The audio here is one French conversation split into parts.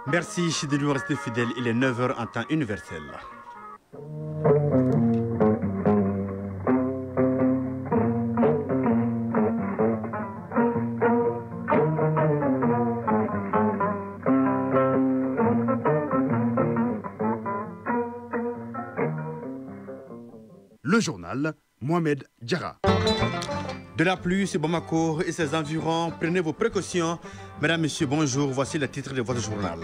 Merci de nous rester fidèles. Il est 9 heures en temps universel. Le journal, Mohamed Diarra. De la pluie sur Bamako et ses environs, prenez vos précautions. Mesdames, Messieurs, bonjour. Voici le titre de votre journal.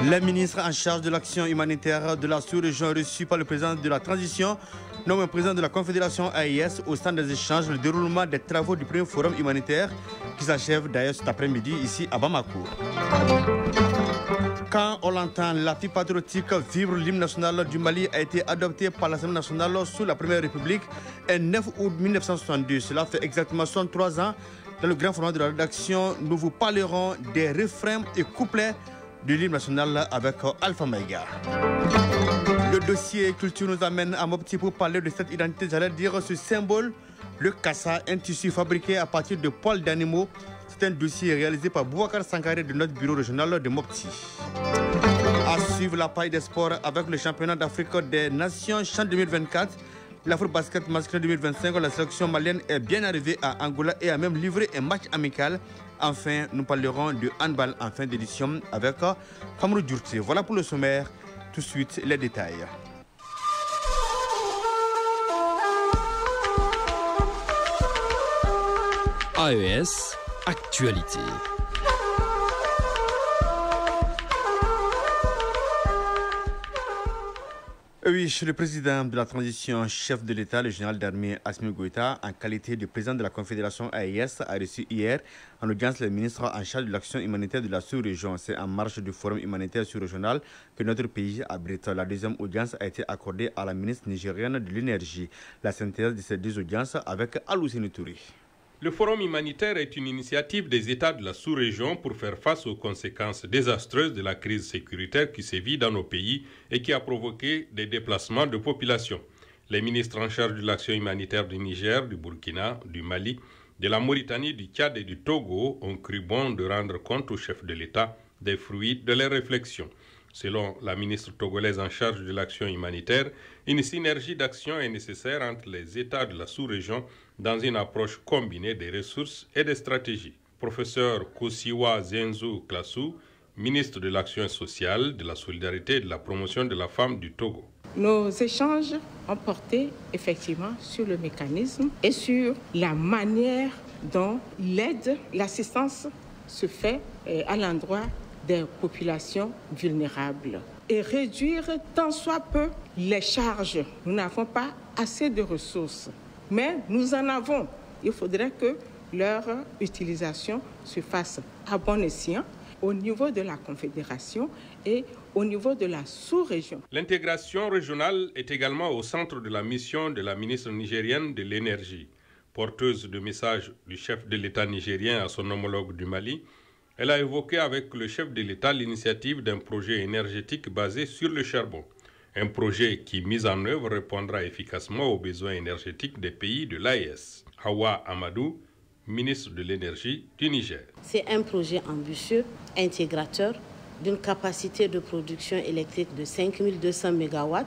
Les ministres en charge de l'action humanitaire de la sous-région reçus par le président de la transition, nommé président de la Confédération AIS au centre des échanges, le déroulement des travaux du premier forum humanitaire qui s'achève d'ailleurs cet après-midi ici à Bamako. Quand on l'entend, la fille patriotique Vivre l'hymne national du Mali a été adoptée par l'Assemblée nationale sous la Première République le 9 août 1962. Cela fait exactement 63 ans. Dans le grand format de la rédaction, nous vous parlerons des refrains et couplets de l'hymne national avec Alpha Maïga. Le dossier culture nous amène à Mopti pour parler de cette identité, j'allais dire ce symbole, le kassa, un tissu fabriqué à partir de poils d'animaux. C'est un dossier réalisé par Boubacar Sankaré de notre bureau régional de Mopti. À suivre la paille des sports avec le championnat d'Afrique des Nations Chan 2024. L'Afro-Basket masculin 2025, la sélection malienne est bien arrivée à Angola et a même livré un match amical. Enfin, nous parlerons de handball en fin d'édition avec Famourou Djourti. Voilà pour le sommaire. Tout de suite, les détails. AES, actualité. Oui, je suis le président de la transition, chef de l'État, le général d'armée Assimi Goïta, en qualité de président de la Confédération AIS, a reçu hier en audience le ministre en charge de l'action humanitaire de la sous-région. C'est en marge du forum humanitaire sous-régional que notre pays abrite. La deuxième audience a été accordée à la ministre nigérienne de l'énergie. La synthèse de ces deux audiences avec Aloussine Touré. Le Forum humanitaire est une initiative des États de la sous-région pour faire face aux conséquences désastreuses de la crise sécuritaire qui sévit dans nos pays et qui a provoqué des déplacements de population. Les ministres en charge de l'action humanitaire du Niger, du Burkina, du Mali, de la Mauritanie, du Tchad et du Togo ont cru bon de rendre compte au chef de l'État des fruits de leurs réflexions. Selon la ministre togolaise en charge de l'action humanitaire, une synergie d'action est nécessaire entre les États de la sous-région dans une approche combinée des ressources et des stratégies. Professeur Kosiwa Zenzu Klasu, ministre de l'Action sociale, de la solidarité et de la promotion de la femme du Togo. Nos échanges ont porté effectivement sur le mécanisme et sur la manière dont l'aide, l'assistance se fait à l'endroit des populations vulnérables et réduire tant soit peu les charges. Nous n'avons pas assez de ressources, mais nous en avons. Il faudrait que leur utilisation se fasse à bon escient au niveau de la Confédération et au niveau de la sous-région. L'intégration régionale est également au centre de la mission de la ministre nigérienne de l'énergie. Porteuse de messages du chef de l'État nigérien à son homologue du Mali, elle a évoqué avec le chef de l'État l'initiative d'un projet énergétique basé sur le charbon. Un projet qui, mis en œuvre, répondra efficacement aux besoins énergétiques des pays de l'AES. Hawa Amadou, ministre de l'Énergie du Niger. C'est un projet ambitieux, intégrateur, d'une capacité de production électrique de 5200 MW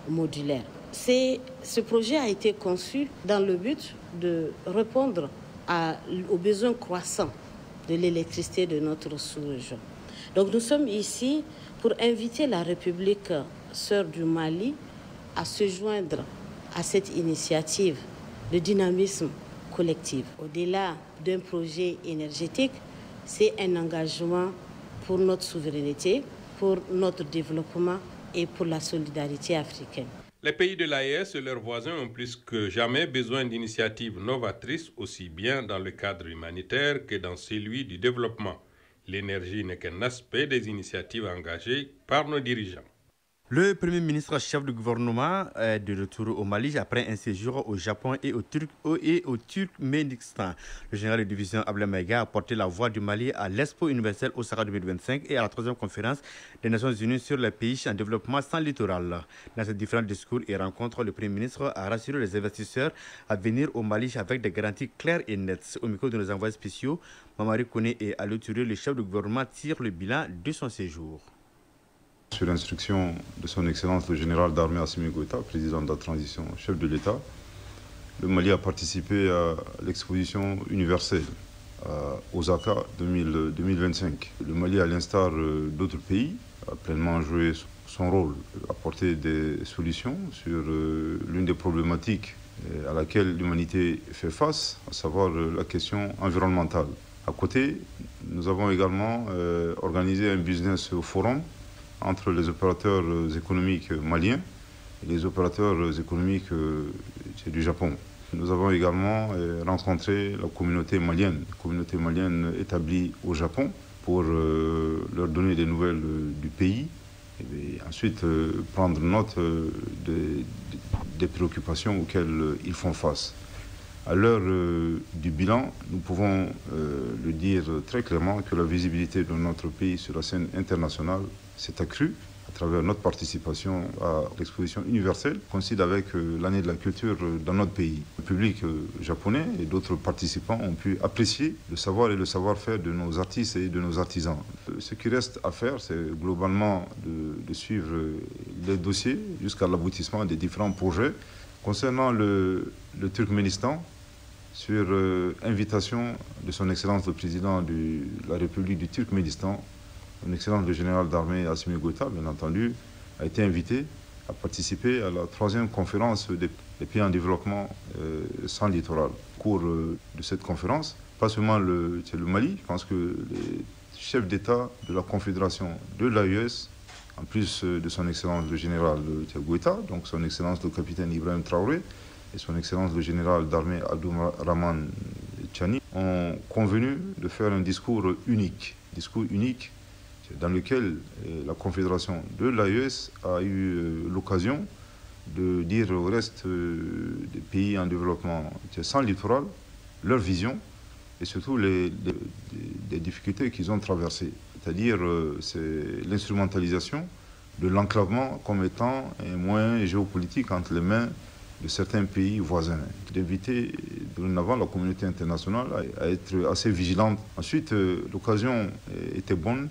modulaire. Ce projet a été conçu dans le but de répondre aux besoins croissants de l'électricité de notre sous-région. Donc nous sommes ici pour inviter la République sœur du Mali à se joindre à cette initiative de dynamisme collectif. Au-delà d'un projet énergétique, c'est un engagement pour notre souveraineté, pour notre développement et pour la solidarité africaine. Les pays de l'AES et leurs voisins ont plus que jamais besoin d'initiatives novatrices, aussi bien dans le cadre humanitaire que dans celui du développement. L'énergie n'est qu'un aspect des initiatives engagées par nos dirigeants. Le Premier ministre chef du gouvernement est de retour au Mali après un séjour au Japon et au Turkménistan. Le général de division Abdel Maïga a porté la voix du Mali à l'Expo universelle Osaka 2025 et à la 3e conférence des Nations Unies sur les pays en développement sans littoral. Dans ces différents discours et rencontres, le Premier ministre a rassuré les investisseurs à venir au Mali avec des garanties claires et nettes. Au micro de nos envoyés spéciaux, Mamari Kone et Alou Touré, le chef du gouvernement tire le bilan de son séjour. Sur l'instruction de son Excellence le général d'armée Assimi Goïta, président de la transition, chef de l'État, le Mali a participé à l'exposition universelle à Osaka 2025. Le Mali, à l'instar d'autres pays, a pleinement joué son rôle, apporter des solutions sur l'une des problématiques à laquelle l'humanité fait face, à savoir la question environnementale. À côté, nous avons également organisé un business forum entre les opérateurs économiques maliens et les opérateurs économiques du Japon. Nous avons également rencontré la communauté malienne établie au Japon pour leur donner des nouvelles du pays et ensuite prendre note des préoccupations auxquelles ils font face. À l'heure du bilan, nous pouvons le dire très clairement que la visibilité de notre pays sur la scène internationale s'est accrue à travers notre participation à l'exposition universelle, coïncide avec l'année de la culture dans notre pays. Le public japonais et d'autres participants ont pu apprécier le savoir et le savoir-faire de nos artistes et de nos artisans. Ce qui reste à faire, c'est globalement de suivre les dossiers jusqu'à l'aboutissement des différents projets. Concernant le Turkménistan, sur invitation de son Excellence le Président de la République du Turkménistan, son Excellence le Général d'armée Assimi Goïta, bien entendu, a été invité à participer à la 3e conférence des pays en développement sans littoral. Au cours de cette conférence, pas seulement le Mali, je pense que les chefs d'État de la Confédération de l'AES, en plus de son Excellence le Général Goïta, donc son Excellence le Capitaine Ibrahim Traoré, et son Excellence le Général d'armée Abdourahmane Tchani, ont convenu de faire un discours unique dans lequel la Confédération de l'AES a eu l'occasion de dire au reste des pays en développement sans littoral leur vision et surtout les difficultés qu'ils ont traversées. C'est-à-dire c'est l'instrumentalisation de l'enclavement comme étant un moyen géopolitique entre les mains de certains pays voisins, d'inviter dorénavant la communauté internationale à être assez vigilante. Ensuite, l'occasion était bonne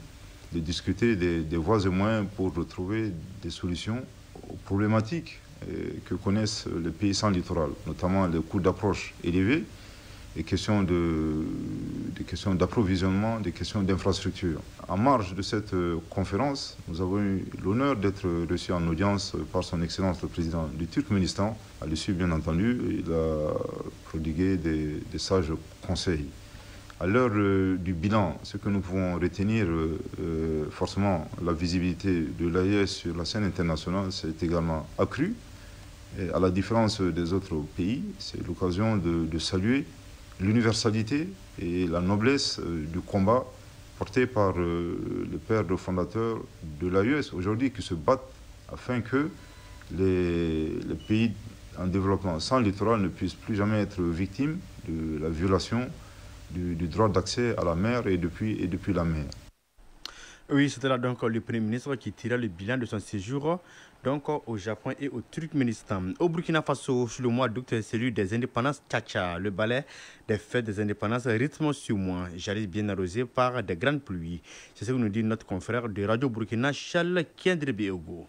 de discuter des voies et moyens pour trouver des solutions aux problématiques que connaissent les pays sans littoral, notamment les coûts d'approche élevés, des questions d'approvisionnement, des questions d'infrastructure. En marge de cette conférence, nous avons eu l'honneur d'être reçus en audience par son Excellence le Président du Turkménistan. À l'issue, bien entendu, il a prodigué des sages conseils. À l'heure du bilan, ce que nous pouvons retenir, forcément, la visibilité de l'AES sur la scène internationale s'est également accrue. Et à la différence des autres pays, c'est l'occasion de saluer l'universalité et la noblesse du combat porté par les pères fondateurs de l'AES aujourd'hui qui se battent afin que les pays en développement sans littoral ne puissent plus jamais être victimes de la violation du droit d'accès à la mer et depuis la mer. Oui, c'était là donc le Premier ministre qui tirait le bilan de son séjour donc au Japon et au Turkménistan. Au Burkina Faso, sur le mois d'août, c'est celui des indépendances Tchatcha. Le balai des fêtes des indépendances rythme sur mois, jadis bien arrosé par des grandes pluies. C'est ce que nous dit notre confrère de Radio Burkina, Charles Kendrebe-Ogo.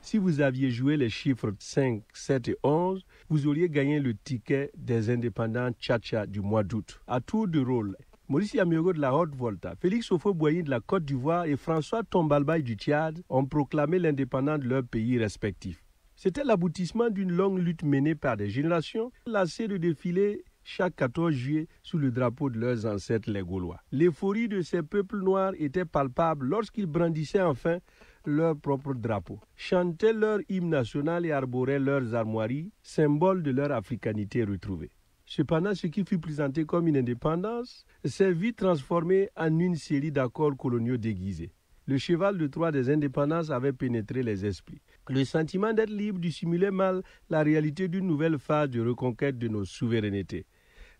Si vous aviez joué les chiffres 5, 7 et 11, vous auriez gagné le ticket des indépendants Tchatcha du mois d'août. À tour de rôle, Maurice Yamiogo de la Haute-Volta, Félix Houphouët-Boigny de la Côte d'Ivoire et François Tombalbaye du Tchad ont proclamé l'indépendance de leurs pays respectifs. C'était l'aboutissement d'une longue lutte menée par des générations, lassées de défiler chaque 14 juillet sous le drapeau de leurs ancêtres les Gaulois. L'euphorie de ces peuples noirs était palpable lorsqu'ils brandissaient enfin leur propre drapeau, chantaient leur hymne national et arboraient leurs armoiries, symboles de leur africanité retrouvée. Cependant, ce qui fut présenté comme une indépendance s'est vite transformé en une série d'accords coloniaux déguisés. Le cheval de Troie des indépendances avait pénétré les esprits. Le sentiment d'être libre dissimulait mal la réalité d'une nouvelle phase de reconquête de nos souverainetés.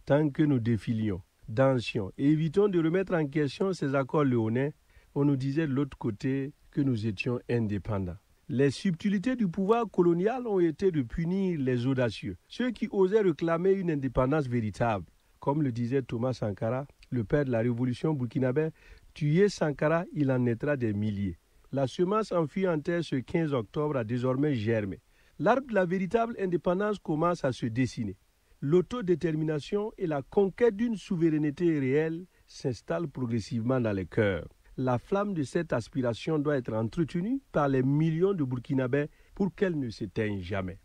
Tant que nous défilions, dansions et évitons de remettre en question ces accords léonins, on nous disait de l'autre côté que nous étions indépendants. Les subtilités du pouvoir colonial ont été de punir les audacieux, ceux qui osaient réclamer une indépendance véritable. Comme le disait Thomas Sankara, le père de la révolution burkinabé, tuer Sankara, il en naîtra des milliers. La semence enfouie en terre ce 15 octobre a désormais germé. L'arbre de la véritable indépendance commence à se dessiner. L'autodétermination et la conquête d'une souveraineté réelle s'installent progressivement dans les cœurs. La flamme de cette aspiration doit être entretenue par les millions de Burkinabés pour qu'elle ne s'éteigne jamais.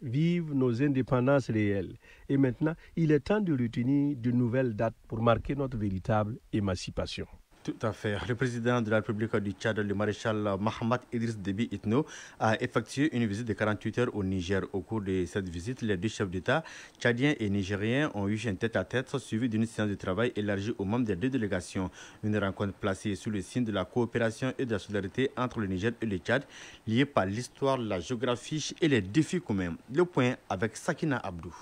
Vive nos indépendances réelles. Et maintenant, il est temps de retenir de nouvelles dates pour marquer notre véritable émancipation. Tout à fait. Le président de la République du Tchad, le maréchal Mahamat Idriss Déby Itno, a effectué une visite de 48 heures au Niger. Au cours de cette visite, les deux chefs d'État, tchadiens et nigériens, ont eu un tête-à-tête suivi d'une séance de travail élargie aux membres des deux délégations. Une rencontre placée sous le signe de la coopération et de la solidarité entre le Niger et le Tchad, liée par l'histoire, la géographie et les défis communs. Le point avec Sakina Abdou.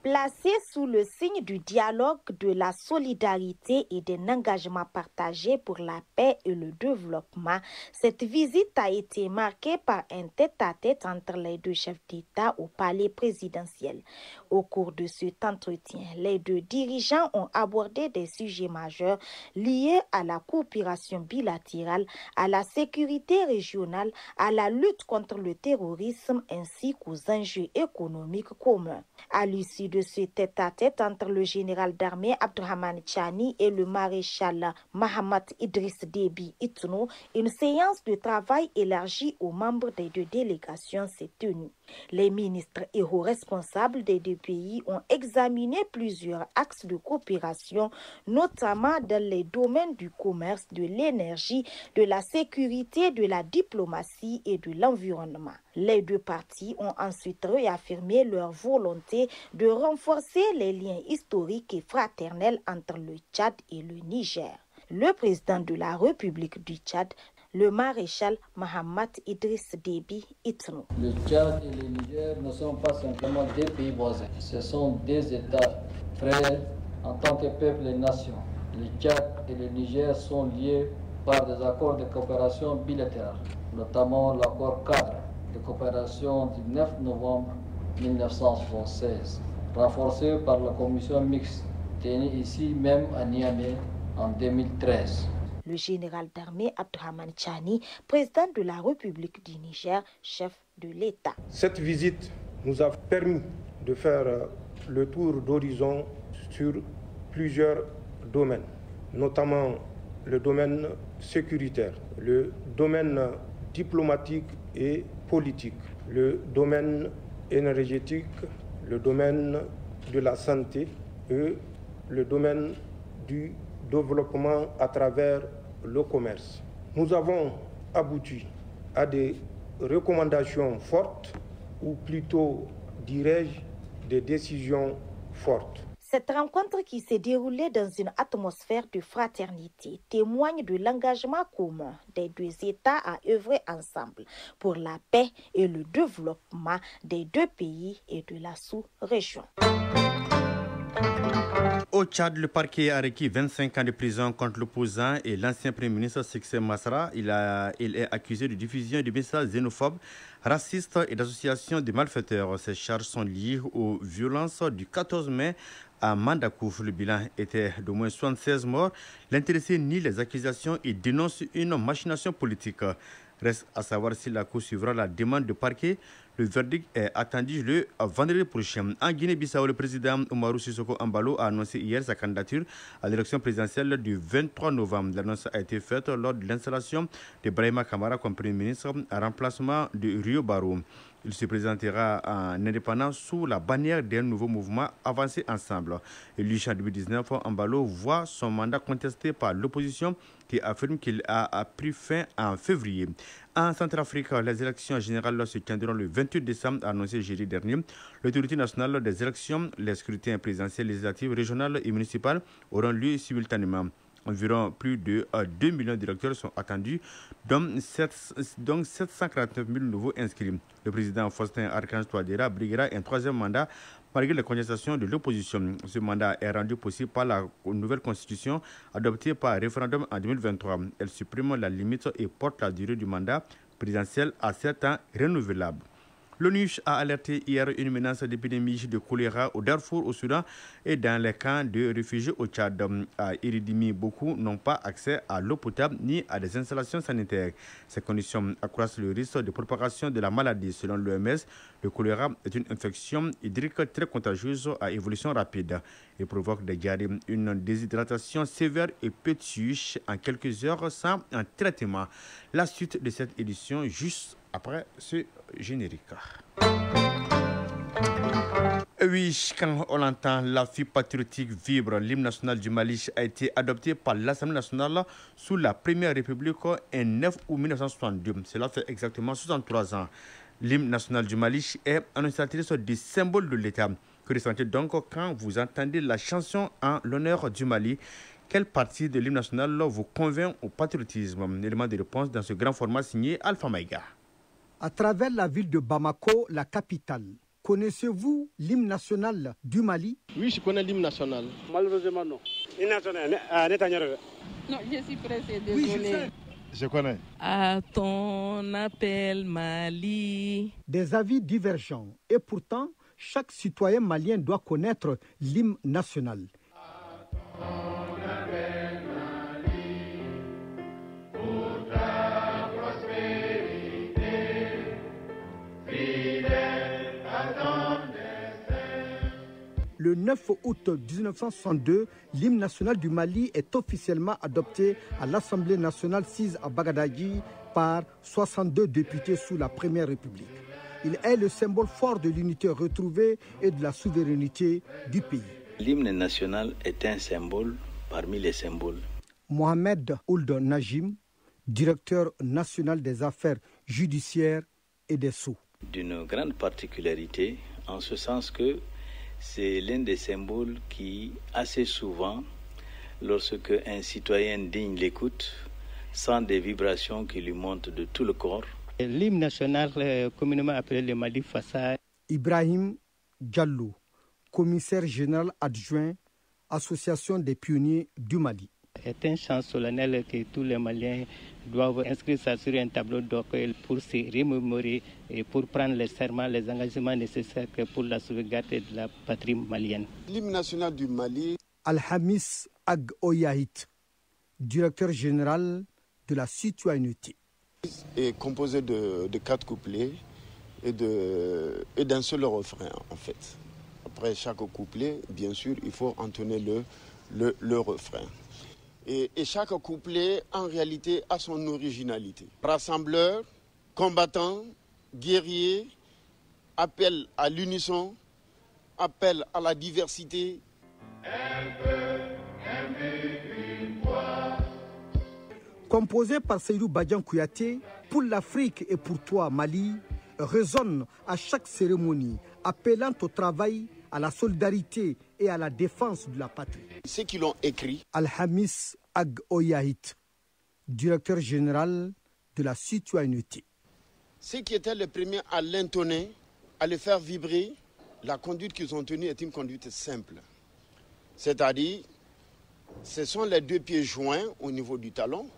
Placée sous le signe du dialogue, de la solidarité et d'un engagement partagé pour la paix et le développement, cette visite a été marquée par un tête-à-tête entre les deux chefs d'État au palais présidentiel. Au cours de cet entretien, les deux dirigeants ont abordé des sujets majeurs liés à la coopération bilatérale, à la sécurité régionale, à la lutte contre le terrorisme ainsi qu'aux enjeux économiques communs. À l'issue de ce tête-à-tête entre le général d'armée Abdourahmane Tchani et le maréchal Mahamat Idriss Déby Itno, une séance de travail élargie aux membres des deux délégations s'est tenue. Les ministres et hauts responsables des deux pays ont examiné plusieurs axes de coopération, notamment dans les domaines du commerce, de l'énergie, de la sécurité, de la diplomatie et de l'environnement. Les deux parties ont ensuite réaffirmé leur volonté de renforcer les liens historiques et fraternels entre le Tchad et le Niger. Le président de la République du Tchad, le maréchal Mahamat Idriss Déby Itno. Le Tchad et le Niger ne sont pas simplement des pays voisins, ce sont des États frères en tant que peuple et nation. Le Tchad et le Niger sont liés par des accords de coopération bilatérale, notamment l'accord cadre de coopération du 9 novembre 1976, renforcé par la commission mixte tenue ici même à Niamey en 2013. Le général d'armée Abdourahmane Tchani, président de la République du Niger, chef de l'État. Cette visite nous a permis de faire le tour d'horizon sur plusieurs domaines, notamment le domaine sécuritaire, le domaine diplomatique et politique, le domaine énergétique, le domaine de la santé et le domaine du développement à travers le commerce. Nous avons abouti à des recommandations fortes, ou plutôt, dirais-je, des décisions fortes. Cette rencontre qui s'est déroulée dans une atmosphère de fraternité témoigne de l'engagement commun des deux États à œuvrer ensemble pour la paix et le développement des deux pays et de la sous-région. Au Tchad, le parquet a requis 25 ans de prison contre l'opposant et l'ancien Premier ministre Sixé Masra. Il est accusé de diffusion de messages xénophobes, racistes et d'association de malfaiteurs. Ces charges sont liées aux violences du 14 mai à Mandakouf. Le bilan était d'au moins 76 morts. L'intéressé nie les accusations et dénonce une machination politique. Reste à savoir si la Cour suivra la demande de parquet. Le verdict est attendu le vendredi prochain. En Guinée-Bissau, le président Oumarou Sissoko Embalo a annoncé hier sa candidature à l'élection présidentielle du 23 novembre. L'annonce a été faite lors de l'installation de Brahima Kamara comme Premier ministre en remplacement de Rio Barrow. Il se présentera en indépendant sous la bannière d'un nouveau mouvement Avancer Ensemble. Élu en 2019, Embalo voit son mandat contesté par l'opposition qui affirme qu'il a pris fin en février. En Centrafrique, les élections générales se tiendront le 28 décembre, annoncé jeudi dernier. L'autorité nationale des élections, les scrutins présidentiels, législatifs, régionales et municipales auront lieu simultanément. Environ plus de 2 millions d'électeurs sont attendus, dont 749 000 nouveaux inscrits. Le président Faustin Archange Touadéra briguera un troisième mandat malgré les contestations de l'opposition. Ce mandat est rendu possible par la nouvelle constitution adoptée par référendum en 2023. Elle supprime la limite et porte la durée du mandat présidentiel à 7 ans renouvelable. L'ONU a alerté hier une menace d'épidémie de choléra au Darfour, au Soudan et dans les camps de réfugiés au Tchad. À Iridimi, beaucoup n'ont pas accès à l'eau potable ni à des installations sanitaires. Ces conditions accroissent le risque de propagation de la maladie. Selon l'OMS, le choléra est une infection hydrique très contagieuse à évolution rapide. Il provoque des diarrhées, une déshydratation sévère et peut tuer en quelques heures sans un traitement. La suite de cette édition juste après ce générique. Oui, quand on entend la fille patriotique vibre, l'hymne national du Mali a été adopté par l'Assemblée nationale sous la Première République en 9 août 1962. Cela fait exactement 63 ans. L'hymne national du Mali est annonciatrice des symboles de l'État. Que ressentez donc quand vous entendez la chanson en l'honneur du Mali? Quelle partie de l'hymne national vous convainc au patriotisme? Élément de réponse dans ce grand format signé Alpha Maïga. À travers la ville de Bamako, la capitale, connaissez-vous l'hymne national du Mali? Oui, je connais l'hymne national. Malheureusement, non. Non, je suis pressée, désolée. Oui, je sais. Je connais. À ton appel, Mali. Des avis divergents. Et pourtant, chaque citoyen malien doit connaître l'hymne national. Le 9 août 1962, l'hymne national du Mali est officiellement adopté à l'Assemblée nationale sise à Bagadagui par 62 députés sous la Première République. Il est le symbole fort de l'unité retrouvée et de la souveraineté du pays. L'hymne national est un symbole parmi les symboles. Mohamed Ould Najim, directeur national des affaires judiciaires et des sceaux. D'une grande particularité, en ce sens que c'est l'un des symboles qui, assez souvent, lorsque un citoyen digne l'écoute, sent des vibrations qui lui montent de tout le corps. L'hymne national, communément appelé le Mali Fassa. Ibrahim Diallo, commissaire général adjoint, Association des pionniers du Mali. C'est un chant solennel que tous les Maliens doivent inscrire ça sur un tableau d'or pour se remémorer et pour prendre les serments, les engagements nécessaires pour la sauvegarde de la patrie malienne. L'hymne national du Mali. Al-Hamis Ag Oyahit, directeur général de la citoyenneté. Est composé de 4 couplets et d'un seul refrain en fait. Après chaque couplet, bien sûr, il faut entonner le refrain. Et chaque couplet, en réalité, a son originalité. Rassembleur, combattant, guerrier, appel à l'unisson, appel à la diversité. Composé par Seydou Badian Kouyaté, pour l'Afrique et pour toi, Mali, résonne à chaque cérémonie, appelant au travail, à la solidarité et à la défense de la patrie. Ceux qui l'ont écrit. Al-Hamis Ag Oyahit, directeur général de la citoyenneté. Ceux qui étaient les premiers à l'intonner, à le faire vibrer, la conduite qu'ils ont tenue est une conduite simple. C'est-à-dire, ce sont les 2 pieds joints au niveau du talon,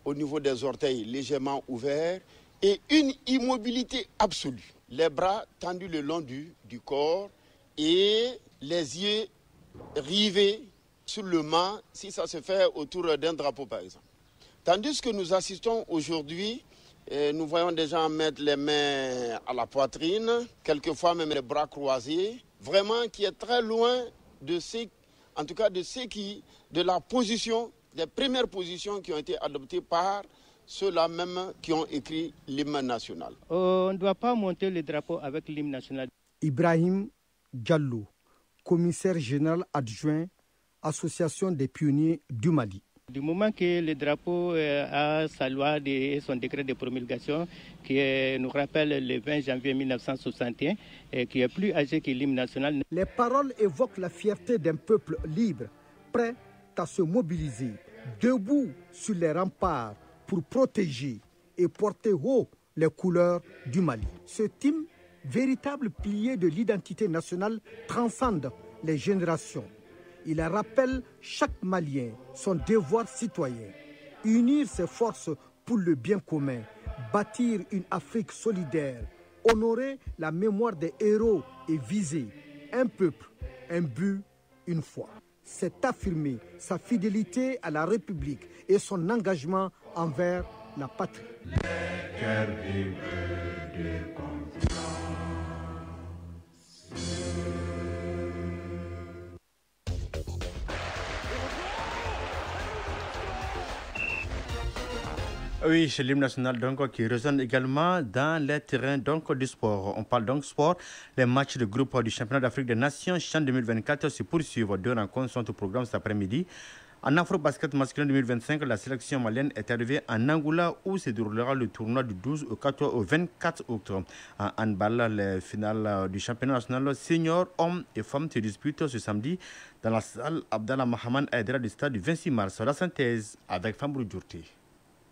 au niveau des orteils légèrement ouverts et une immobilité absolue. Les bras tendus le long du corps et les yeux rivés sur le mât, si ça se fait autour d'un drapeau par exemple. Tandis que nous assistons aujourd'hui, nous voyons des gens mettre les mains à la poitrine, quelquefois même les bras croisés, vraiment qui est très loin de ceux, en tout cas de la position, des premières positions qui ont été adoptées par ceux-là même qui ont écrit l'hymne national. On ne doit pas monter le drapeau avec l'hymne national. Ibrahim Diallo, commissaire général adjoint, Association des pionniers du Mali. Du moment que le drapeau a sa loi et son décret de promulgation qui nous rappelle le 20 janvier 1961 et qui est plus âgé que l'hymne national. Les paroles évoquent la fierté d'un peuple libre, prêt à se mobiliser debout sur les remparts pour protéger et porter haut les couleurs du Mali. Ce team, véritable pilier de l'identité nationale, transcende les générations. Il rappelle chaque Malien son devoir citoyen, unir ses forces pour le bien commun, bâtir une Afrique solidaire, honorer la mémoire des héros et viser un peuple, un but, une foi. C'est affirmer sa fidélité à la République et son engagement envers la patrie. Oui, c'est l'hymne national donc, qui résonne également dans les terrains donc, du sport. On parle donc sport. Les matchs de groupe du championnat d'Afrique des Nations CHAN 2024 se poursuivent. 2 rencontres sont au programme cet après-midi. En Afro-Basket masculin 2025, la sélection malienne est arrivée en Angola où se déroulera le tournoi du 12 au 24 août. En handball, les finales du championnat national senior hommes et femmes se disputent ce samedi dans la salle Abdallah Mahaman Aïdara du stade du 26 mars. La synthèse avec Fambrou Djourti.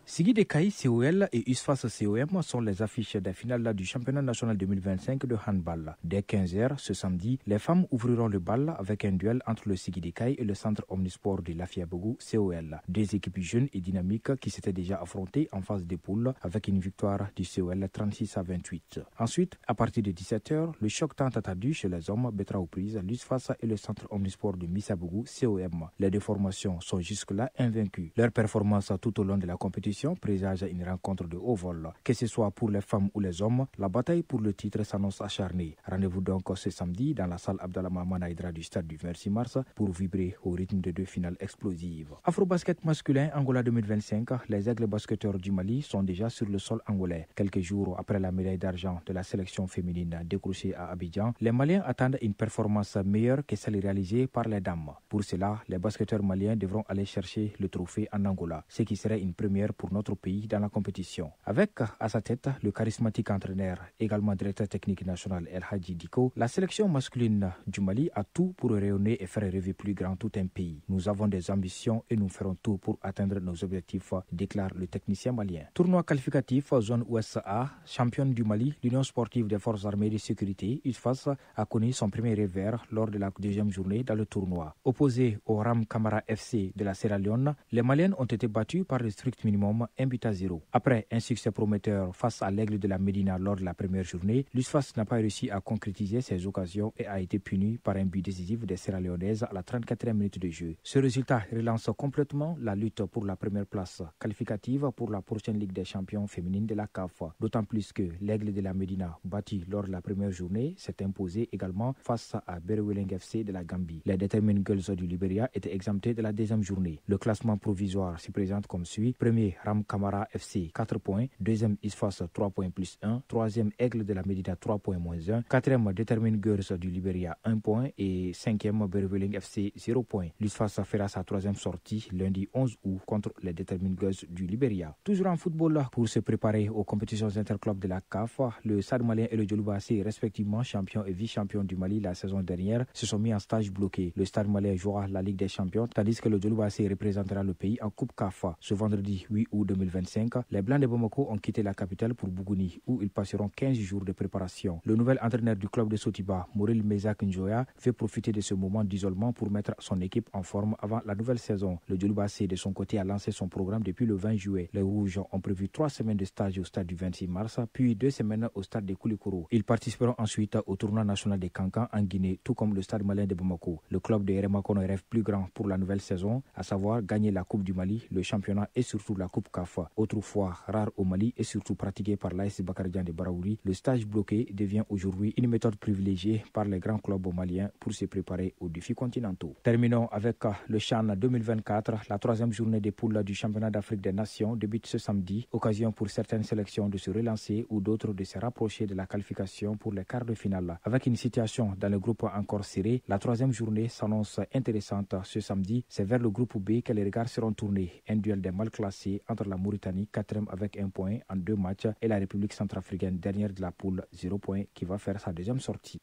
Sigi Dekai COL et USFAS COM sont les affiches des finales du championnat national 2025 de handball. Dès 15h ce samedi, les femmes ouvriront le bal avec un duel entre le Sigi Dekai et le centre omnisport de Lafiabougou COL. Deux équipes jeunes et dynamiques qui s'étaient déjà affrontées en phase de poule avec une victoire du COL 36-28. Ensuite, à partir de 17h, le choc tant attendu chez les hommes mettra aux prises l'USFAS et le centre omnisport de Missabougou COM. Les deux formations sont jusque-là invaincues. Leur performance tout au long de la compétition présage une rencontre de haut vol. Que ce soit pour les femmes ou les hommes, la bataille pour le titre s'annonce acharnée. Rendez-vous donc ce samedi dans la salle Abdallah Mahaman Aïdara du stade du 26 mars pour vibrer au rythme de deux finales explosives. Afro-basket masculin Angola 2025, les aigles basketteurs du Mali sont déjà sur le sol angolais. Quelques jours après la médaille d'argent de la sélection féminine décrochée à Abidjan, les Maliens attendent une performance meilleure que celle réalisée par les dames. Pour cela, les basketteurs maliens devront aller chercher le trophée en Angola, ce qui serait une première pour notre pays dans la compétition. Avec à sa tête le charismatique entraîneur, également directeur technique national El Hadji Diko, la sélection masculine du Mali a tout pour rayonner et faire rêver plus grand tout un pays. Nous avons des ambitions et nous ferons tout pour atteindre nos objectifs, déclare le technicien malien. Tournoi qualificatif zone Ouest A, championne du Mali, l'Union sportive des forces armées de sécurité, USFAS, a connu son premier revers lors de la deuxième journée dans le tournoi. Opposé au Ram Kamara FC de la Sierra Leone, les Maliennes ont été battues par le strict minimum 1-0. Après un succès prometteur face à l'Aigle de la Médina lors de la première journée, l'USFAS n'a pas réussi à concrétiser ses occasions et a été puni par un but décisif des Sierra-Léonaises à la 34e minute de jeu. Ce résultat relance complètement la lutte pour la première place qualificative pour la prochaine Ligue des champions féminines de la CAF. D'autant plus que l'Aigle de la Médina, battu lors de la première journée, s'est imposé également face à Berewilling FC de la Gambie. Les Determined Girls du Libéria étaient exemptés de la deuxième journée. Le classement provisoire se présente comme suit. Premier, Ram Kamara FC 4 points, deuxième ISFAS 3 points plus 1, troisième Aigle de la Médina 3 points moins 1, quatrième Determined Girls du Libéria 1 point et cinquième Berewilling FC 0 points. L'ISFAS fera sa troisième sortie lundi 11 août contre les Determined Girls du Libéria. Toujours en football, pour se préparer aux compétitions interclubs de la CAF, le Stade malien et le Djolobassé, respectivement champions et vice-champions du Mali la saison dernière, se sont mis en stage bloqué. Le Stade malien jouera la Ligue des champions tandis que le Djolobassé représentera le pays en Coupe CAF. Ce vendredi 8 août 2025, les Blancs de Bamako ont quitté la capitale pour Bougouni où ils passeront 15 jours de préparation. Le nouvel entraîneur du club de Sotiba, Moril Mezak Njoya, fait profiter de ce moment d'isolement pour mettre son équipe en forme avant la nouvelle saison. Le Djolobassé de son côté a lancé son programme depuis le 20 juillet. Les Rouges ont prévu 3 semaines de stage au stade du 26 mars, puis 2 semaines au stade de Koulikoro. Ils participeront ensuite au tournoi national de Kankan en Guinée, tout comme le stade malien de Bamako. Le club de Yeremakono rêve plus grand pour la nouvelle saison, à savoir gagner la Coupe du Mali, le championnat et surtout la Coupe CAF. Autrefois rare au Mali et surtout pratiqué par l'AS Bakarijan de Baraouri, le stage bloqué devient aujourd'hui une méthode privilégiée par les grands clubs maliens pour se préparer aux défis continentaux. Terminons avec le CHAN 2024. La troisième journée des poules du championnat d'Afrique des Nations débute ce samedi, occasion pour certaines sélections de se relancer ou d'autres de se rapprocher de la qualification pour les quarts de finale. Avec une situation dans le groupe encore serré, la troisième journée s'annonce intéressante ce samedi. C'est vers le groupe B que les regards seront tournés. Un duel des mal classés entre la Mauritanie, 4e avec 1 point en 2 matchs, et la République centrafricaine, dernière de la poule, 0 point, qui va faire sa deuxième sortie.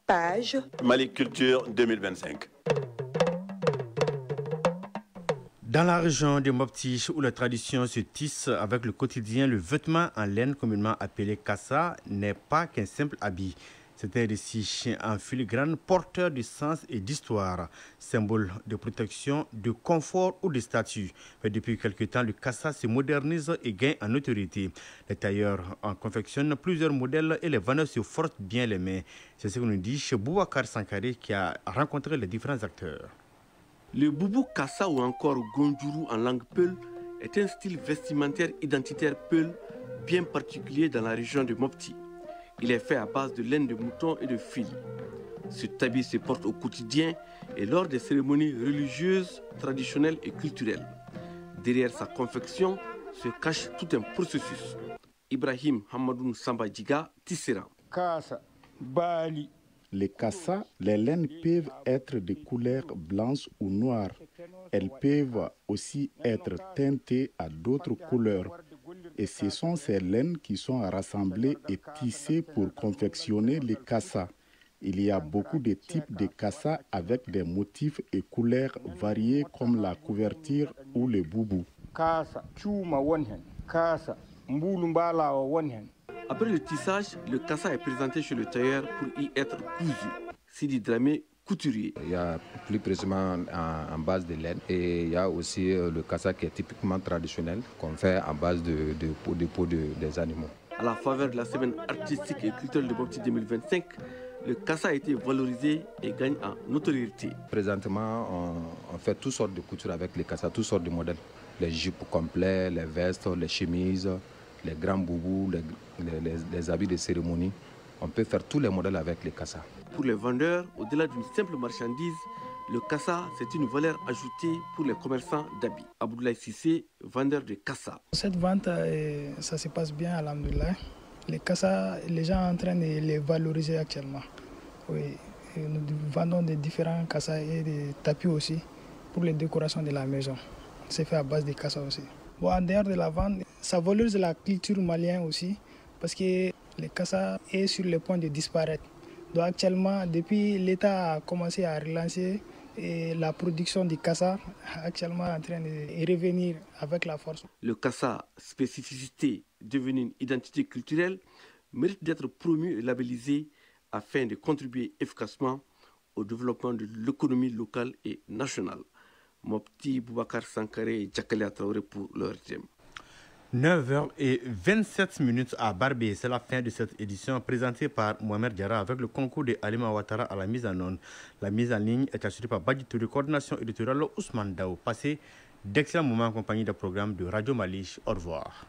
Page Mali Culture 2025. Dans la région de Mopti, où la tradition se tisse avec le quotidien, le vêtement en laine communément appelé kassa n'est pas qu'un simple habit. C'est un récit en filigrane porteur de sens et d'histoire, symbole de protection, de confort ou de statut. Mais depuis quelque temps, le kassa se modernise et gagne en autorité. Les tailleurs en confectionnent plusieurs modèles et les vendeurs se frottent bien les mains. C'est ce que nous dit chez Boubacar Sankare qui a rencontré les différents acteurs. Le boubou kassa ou encore gonjuru en langue peul est un style vestimentaire identitaire peul bien particulier dans la région de Mopti. Il est fait à base de laine de mouton et de fil. Ce habit se porte au quotidien et lors des cérémonies religieuses, traditionnelles et culturelles. Derrière sa confection se cache tout un processus. Ibrahim Hamadoun Samba Djiga, Tissera. Les kassa, les laines peuvent être de couleur blanche ou noire. Elles peuvent aussi être teintées à d'autres couleurs. Et ce sont ces laines qui sont rassemblées et tissées pour confectionner les kassa. Il y a beaucoup de types de kassa avec des motifs et couleurs variés comme la couverture ou le boubou. Après le tissage, le kassa est présenté chez le tailleur pour y être cousu. Sidi Dramé, couturier. Il y a plus précisément en base de laine et il y a aussi le kassa qui est typiquement traditionnel qu'on fait en base de peau des animaux. À la faveur de la semaine artistique et culturelle de Mopti 2025, le kassa a été valorisé et gagne en notoriété. Présentement, on fait toutes sortes de coutures avec les kassa, toutes sortes de modèles. Les jupes complets, les vestes, les chemises, les grands boubous, les habits de cérémonie. On peut faire tous les modèles avec les kassa. Pour les vendeurs, au-delà d'une simple marchandise, le kassa, c'est une valeur ajoutée pour les commerçants d'habits. Abdoulaye Sissé, vendeur de kassa. Cette vente, ça se passe bien, alhamdoulilah. Les kassa, les gens sont en train de les valoriser actuellement. Oui, et nous vendons des différents kassa et des tapis aussi pour les décorations de la maison. C'est fait à base de kassa aussi. Bon, en dehors de la vente, ça valorise la culture malienne aussi parce que le kassa est sur le point de disparaître. Donc actuellement, depuis l'État a commencé à relancer la production du kassa, actuellement en train de revenir avec la force. Le kassa, spécificité devenue une identité culturelle, mérite d'être promu et labellisé afin de contribuer efficacement au développement de l'économie locale et nationale. Mopti, Boubacar Sankare et Djakale Traoré pour leur thème. 9h27 à Barbé, c'est la fin de cette édition présentée par Mohamed Diarra avec le concours de Alima Ouattara à la mise en onde. La mise en ligne est assurée par Badjitou de coordination éditoriale Ousmane Dao. Passez d'excellents moments en compagnie des programmes de Radio Mali. Au revoir.